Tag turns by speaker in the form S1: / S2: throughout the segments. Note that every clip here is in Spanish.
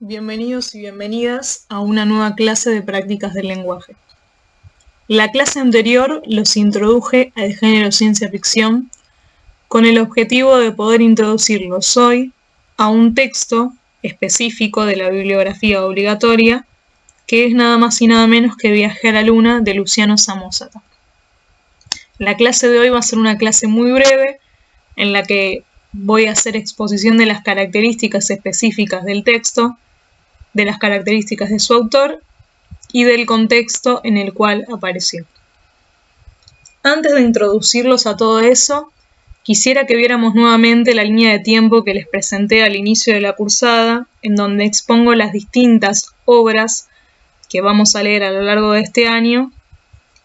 S1: Bienvenidos y bienvenidas a una nueva clase de prácticas del lenguaje. La clase anterior los introduje al género ciencia ficción con el objetivo de poder introducirlos hoy a un texto específico de la bibliografía obligatoria que es nada más y nada menos que Viaje a la Luna de Luciano Samosata. La clase de hoy va a ser una clase muy breve en la que voy a hacer exposición de las características específicas del texto, de las características de su autor y del contexto en el cual apareció. Antes de introducirlos a todo eso, quisiera que viéramos nuevamente la línea de tiempo que les presenté al inicio de la cursada, en donde expongo las distintas obras que vamos a leer a lo largo de este año,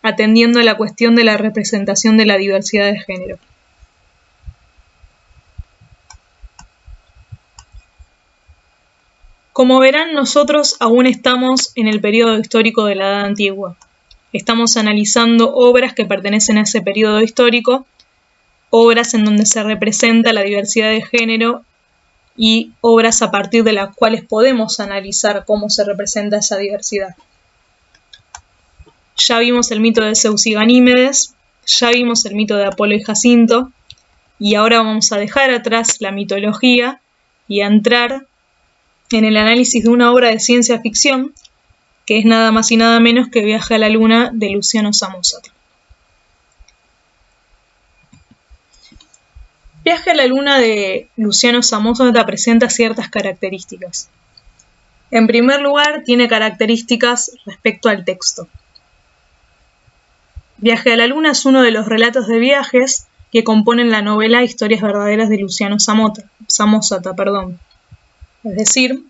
S1: atendiendo a la cuestión de la representación de la diversidad de género. Como verán, nosotros aún estamos en el periodo histórico de la Edad Antigua. Estamos analizando obras que pertenecen a ese periodo histórico, obras en donde se representa la diversidad de género y obras a partir de las cuales podemos analizar cómo se representa esa diversidad. Ya vimos el mito de Zeus y Ganímedes, ya vimos el mito de Apolo y Jacinto, y ahora vamos a dejar atrás la mitología y a entrar en el análisis de una obra de ciencia ficción que es nada más y nada menos que Viaje a la Luna de Luciano Samosata. Viaje a la Luna de Luciano Samosata presenta ciertas características. En primer lugar, tiene características respecto al texto. Viaje a la Luna es uno de los relatos de viajes que componen la novela Historias verdaderas de Luciano Samosata. Es decir,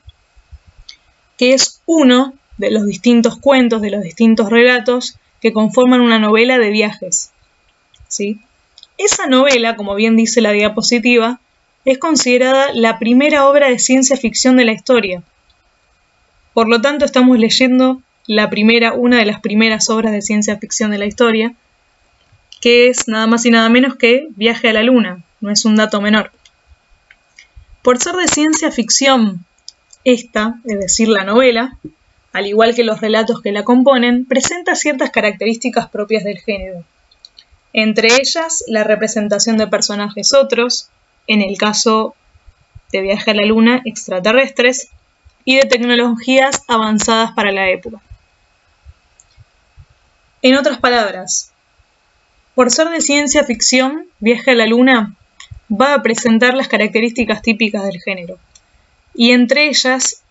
S1: que es uno de los distintos cuentos, de los distintos relatos que conforman una novela de viajes, ¿sí? Esa novela, como bien dice la diapositiva, es considerada la primera obra de ciencia ficción de la historia. Por lo tanto, estamos leyendo una de las primeras obras de ciencia ficción de la historia, que es nada más y nada menos que Viaje a la Luna, no es un dato menor. Por ser de ciencia ficción, esta, es decir, la novela, al igual que los relatos que la componen, presenta ciertas características propias del género. Entre ellas, la representación de personajes otros, en el caso de Viaje a la Luna, extraterrestres, y de tecnologías avanzadas para la época. En otras palabras, por ser de ciencia ficción, Viaje a la Luna va a presentar las características típicas del género. Y entre ellas,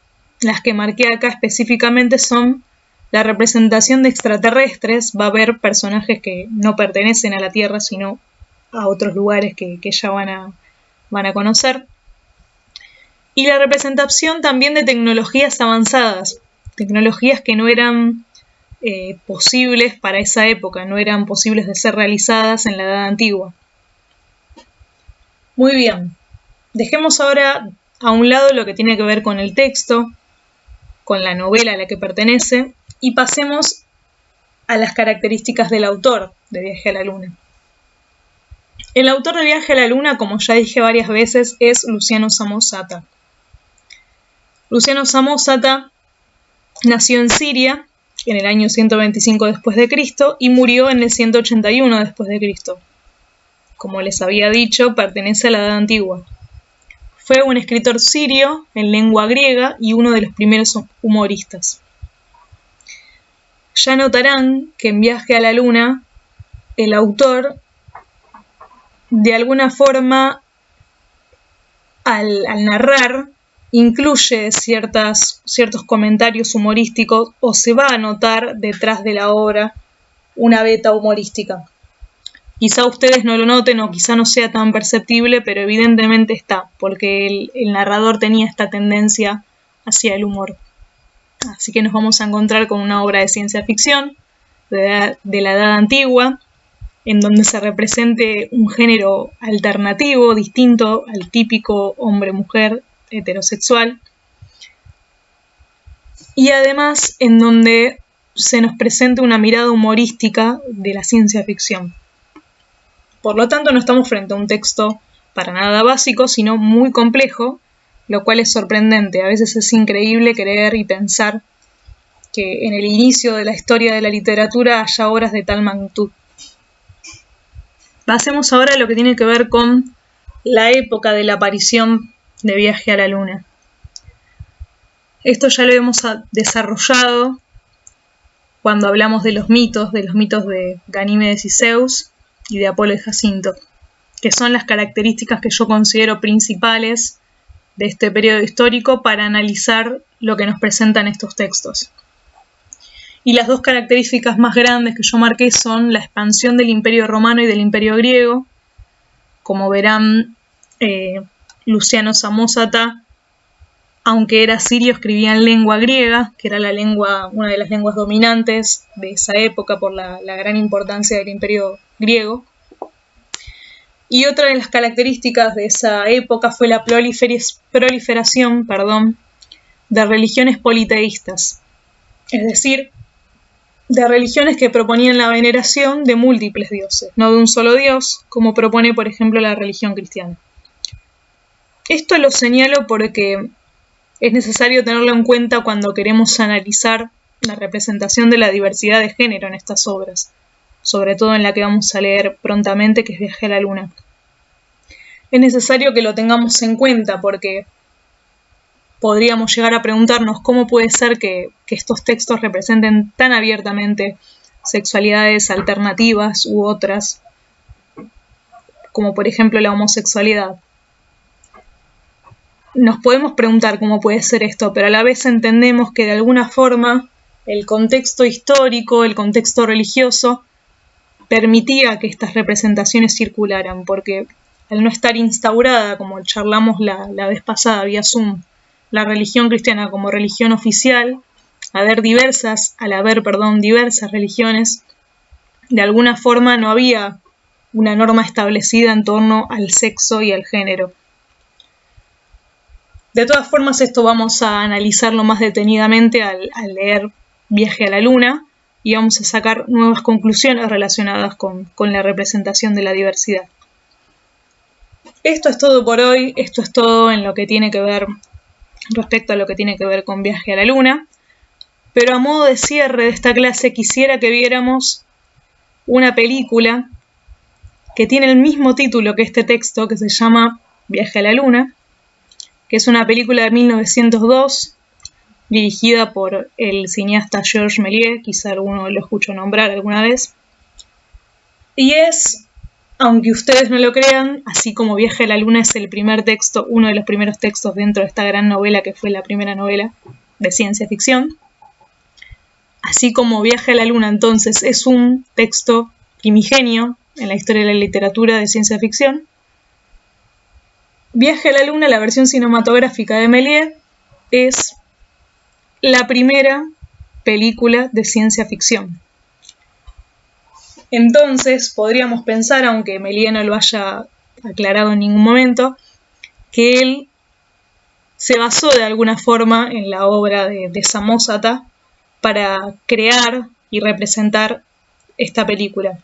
S1: las que marqué acá específicamente son la representación de extraterrestres. Va a haber personajes que no pertenecen a la Tierra, sino a otros lugares que ya van a conocer. Y la representación también de tecnologías avanzadas, tecnologías que no eran posibles para esa época, no eran posibles de ser realizadas en la Edad Antigua. Muy bien, dejemos ahora a un lado lo que tiene que ver con el texto, con la novela a la que pertenece, y pasemos a las características del autor de Viaje a la Luna. El autor de Viaje a la Luna, como ya dije varias veces, es Luciano Samosata. Luciano Samosata nació en Siria en el año 125 después de Cristo y murió en el 181 después de Cristo. Como les había dicho, pertenece a la Edad Antigua. Fue un escritor sirio en lengua griega y uno de los primeros humoristas. Ya notarán que en Viaje a la Luna, el autor, de alguna forma, al narrar, incluye ciertos comentarios humorísticos o se va a notar detrás de la obra una veta humorística. Quizá ustedes no lo noten o quizá no sea tan perceptible, pero evidentemente está, porque el narrador tenía esta tendencia hacia el humor. Así que nos vamos a encontrar con una obra de ciencia ficción de la Edad Antigua, en donde se represente un género alternativo, distinto al típico hombre-mujer heterosexual, y además en donde se nos presente una mirada humorística de la ciencia ficción. Por lo tanto, no estamos frente a un texto para nada básico, sino muy complejo, lo cual es sorprendente. A veces es increíble creer y pensar que en el inicio de la historia de la literatura haya obras de tal magnitud. Pasemos ahora a lo que tiene que ver con la época de la aparición de Viaje a la Luna. Esto ya lo hemos desarrollado cuando hablamos de los mitos de Ganímedes y Zeus y de Apolo y Jacinto, que son las características que yo considero principales de este periodo histórico para analizar lo que nos presentan estos textos. Y las dos características más grandes que yo marqué son la expansión del Imperio Romano y del Imperio Griego. Como verán, Luciano Samosata, aunque era sirio, escribía en lengua griega, que era una de las lenguas dominantes de esa época por la gran importancia del Imperio Griego. Y otra de las características de esa época fue la proliferación de religiones politeístas, es decir, de religiones que proponían la veneración de múltiples dioses, no de un solo dios, como propone, por ejemplo, la religión cristiana. Esto lo señalo porque es necesario tenerlo en cuenta cuando queremos analizar la representación de la diversidad de género en estas obras, sobre todo en la que vamos a leer prontamente, que es Viaje a la Luna. Es necesario que lo tengamos en cuenta porque podríamos llegar a preguntarnos cómo puede ser que estos textos representen tan abiertamente sexualidades alternativas u otras, como por ejemplo la homosexualidad. Nos podemos preguntar cómo puede ser esto, pero a la vez entendemos que de alguna forma el contexto histórico, el contexto religioso, permitía que estas representaciones circularan, porque al no estar instaurada, como charlamos la vez pasada vía Zoom, la religión cristiana como religión oficial, al haber diversas religiones, de alguna forma no había una norma establecida en torno al sexo y al género. De todas formas, esto vamos a analizarlo más detenidamente al leer Viaje a la Luna y vamos a sacar nuevas conclusiones relacionadas con la representación de la diversidad. Esto es todo por hoy, esto es todo en lo que tiene que ver respecto a lo que tiene que ver con Viaje a la Luna, pero a modo de cierre de esta clase quisiera que viéramos una película que tiene el mismo título que este texto, que se llama Viaje a la Luna, que es una película de 1902, dirigida por el cineasta Georges Méliès, quizá alguno lo escuchó nombrar alguna vez, y es, aunque ustedes no lo crean, así como Viaje a la Luna es el primer texto, uno de los primeros textos dentro de esta gran novela que fue la primera novela de ciencia ficción, así como Viaje a la Luna entonces es un texto primigenio en la historia de la literatura de ciencia ficción, Viaje a la Luna, la versión cinematográfica de Méliès, es la primera película de ciencia ficción. Entonces, podríamos pensar, aunque Méliès no lo haya aclarado en ningún momento, que él se basó de alguna forma en la obra de Samosata para crear y representar esta película.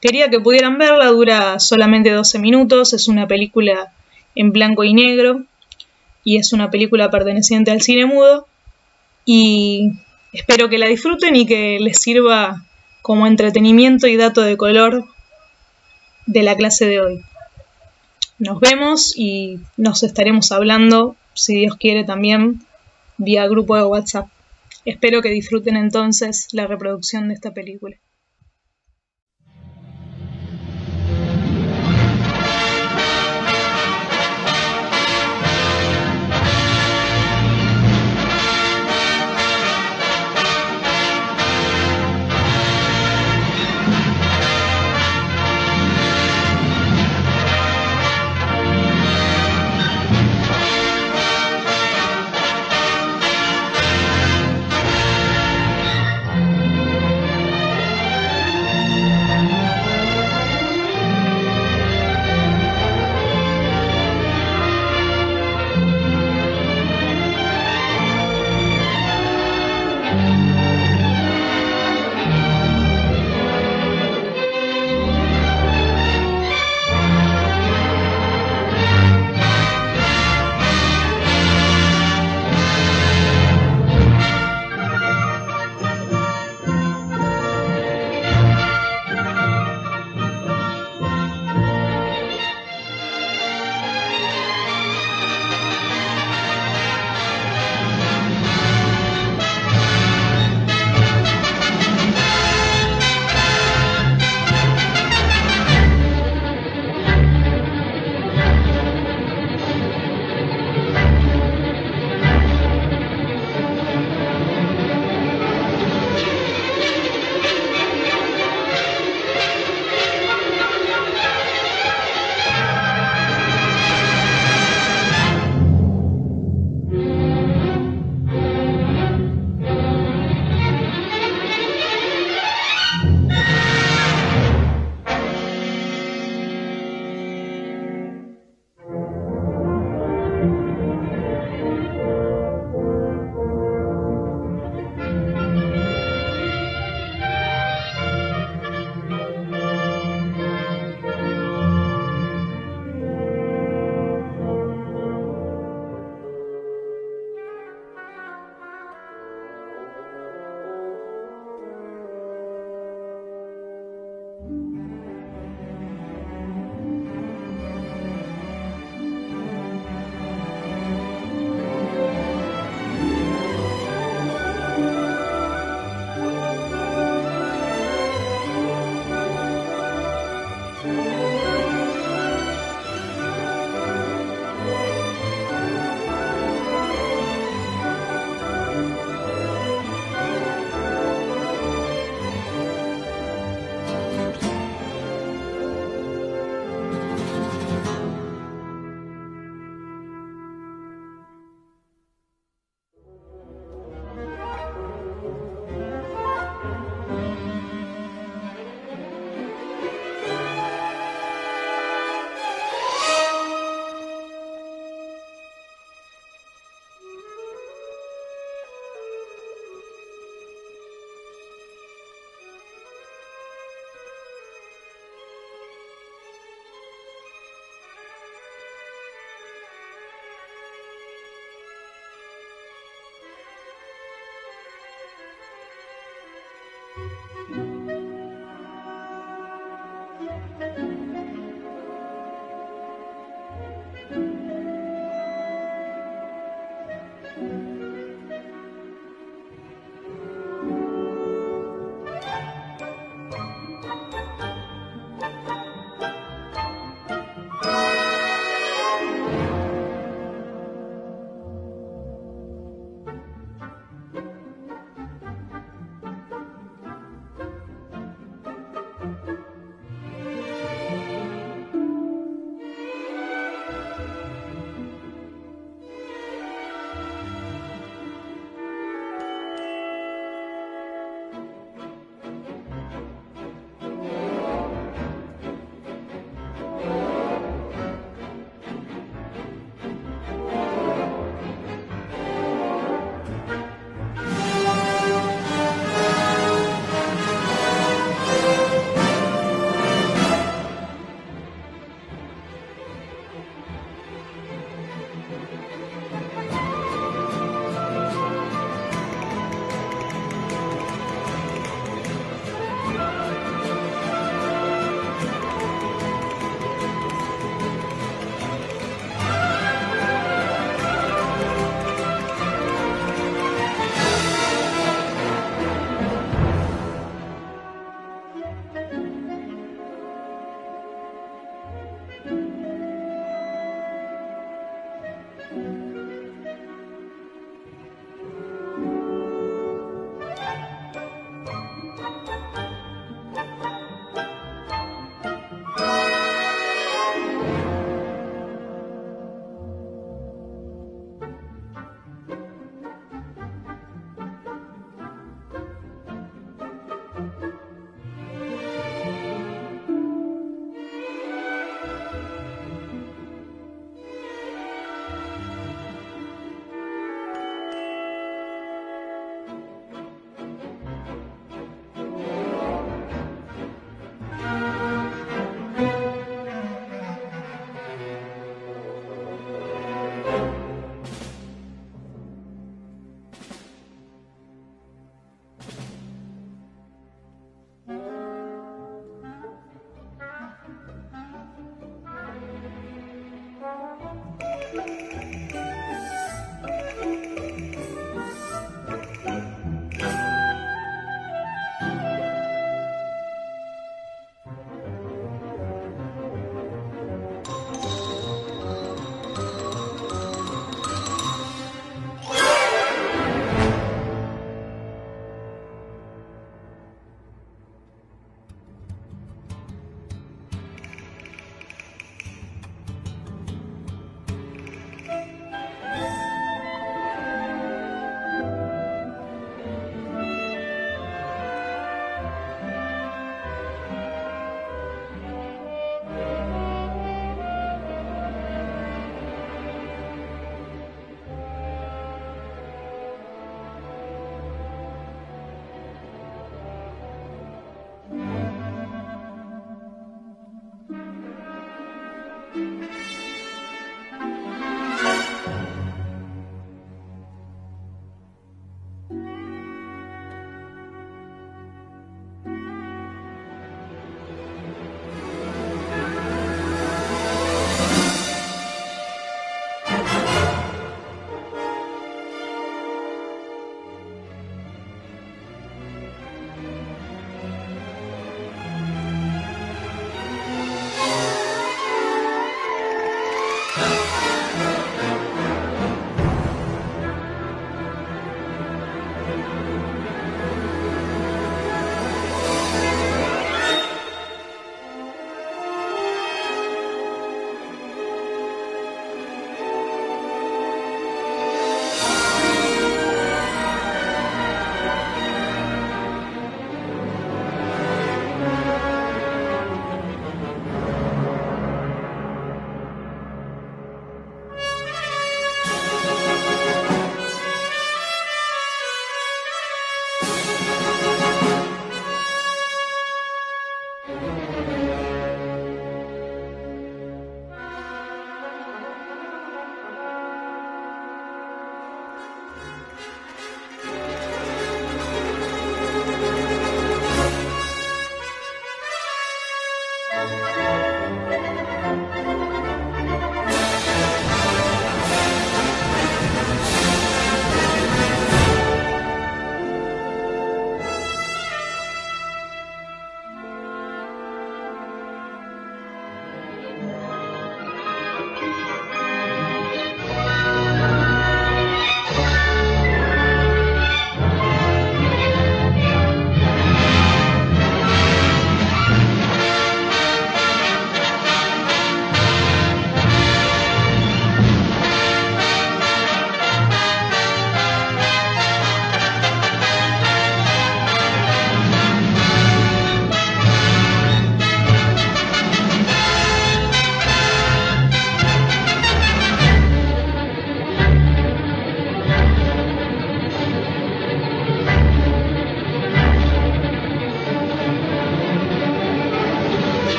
S1: Quería que pudieran verla, dura solamente 12 minutos, es una película en blanco y negro y es una película perteneciente al cine mudo y espero que la disfruten y que les sirva como entretenimiento y dato de color de la clase de hoy. Nos vemos y nos estaremos hablando, si Dios quiere, también vía grupo de WhatsApp. Espero que disfruten entonces la reproducción de esta película.